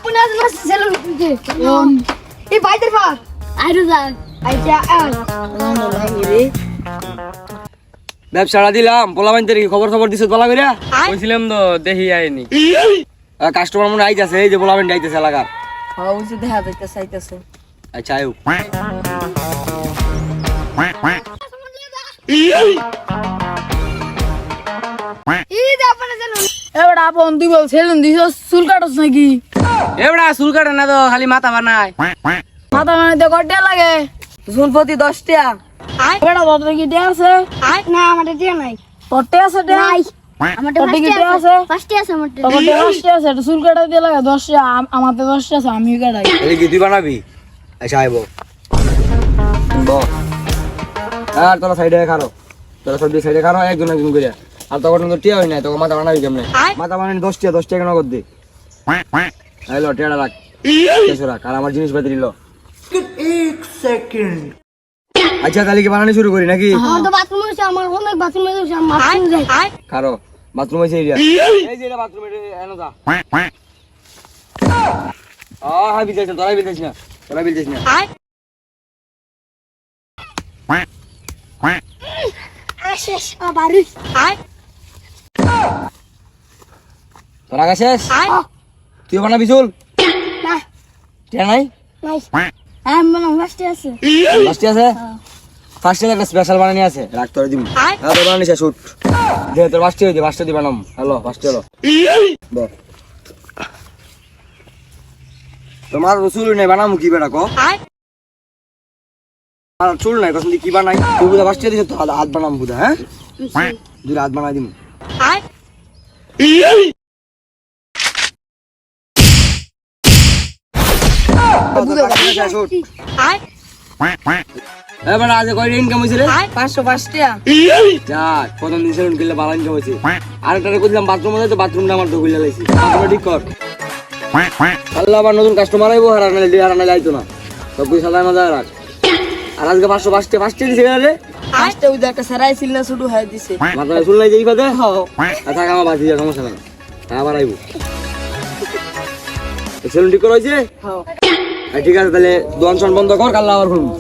পুনা না সেলুন দিতে এই বাইদের পা আইরু যা আইজা ব্যবসাটা দিলাম পোলাবাইনদের কি খবর খবর দিছ বলা কইরা কইছিলাম তো দেখি আইনি কাস্টমার মনে আইতাছে এই যে পোলাবাইন আইতাছে এলাকার হ্যাঁ ওই যে দেখা যাইতেছে আইতাছে আচ্ছা আয়ু এই দা আপনা সেলুন এবারে আপন তুই বল সেলুন দিছ চুল কাটছ নাকি এবড়া চুল কাটে না তো খালি মাথা বানায় মাথা বানাইতে কয়টা লাগে চুল প্রতি 10 টাকা এবারে তোর কি টাকা আছে না আমাদের দিয়া নাই তোর টাকা আছে টাকা নাই আমাদের তোর কি টাকা আছে ফার্স্টে আছে আমাদের তোর টাকা আছে এটা চুল কাটাই দিয়ে লাগে 10 টাকা আমাদের 10 টাকা আছে আমিও কাটাই এই কি তুই বানাবি আচ্ছা আইবো আর তোরা সাইডে খারো তোরা সব সাইডে খারো একজন একজন করে আর তখন তো টিয়া হয় না তোকে মাথা বানাবি কেমনে মাথা বানানি 10 টাকা কেন কর দে হ্যালো টিয়াটা রাখ কেসো রাখ আর আমার জিনিসপাতি নিল 1 সেকেন্ড আচ্ছা তাহলে কি বানানি শুরু করি নাকি আমার তো বাথরুম আছে আমার অনেক বাথরুম আছে আমার বাথরুম যাই খারো বাথরুম আছে এরিয়া এই যে এটা বাথরুম এটা এনো যা হ্যাঁ বিদেশ না তোরা বিদেশ না তোরা বিদেশ না আশেষ আবারই তোরা গেছিস তুই বানাবি চুল না টিয়া নাই নাই আমি মনে ফার্স্টে আছে ফার্স্টে আছে ফার্স্টে একটা স্পেশাল বানানি আছে রাখ তোরা দিমু হ্যাঁ তোর বানানি শেষ শুট দে তোর ফার্স্টে দি বানাম হ্যালো ফার্স্টে হলো বল তোমার রসুল নাই বানামু কি বেটা কো আর চুল নাই কসম কি বানাই তুই বুঝা ফার্স্টে দিছ তো হাত বানাম বুঝা হ্যাঁ দুই হাত বানাই দিমু এবার আজ কয় ইনকাম হইছে রে 505 টাকা যা প্রথম দিন সেলুন গেলে ভালো ইনকাম হইছে আরেকটা কইলাম বাথরুম আছে তো বাথরুমটা আমার তো কইলা লাইছি বাথরুমটা ঠিক কর আল্লাহ আবার নতুন কাস্টমার আইবো হারানা যাইতো না সব কিছু সাদা মজা রাখ আর আজকে 505 টাকা দিছে রে ফার্স্টে ওই একটা সারাই ছিল না শুরু হয়ে দিছে মাথায় চুল নাই যেই পাতে আচ্ছা আমার বাজি যা সমস্যা নাই আবার আইবো সেলুন ঠিক করা হয়েছে হ্যাঁ ঠিক আছে তাহলে দোকান বন্ধ কর কাল আবার খুলবো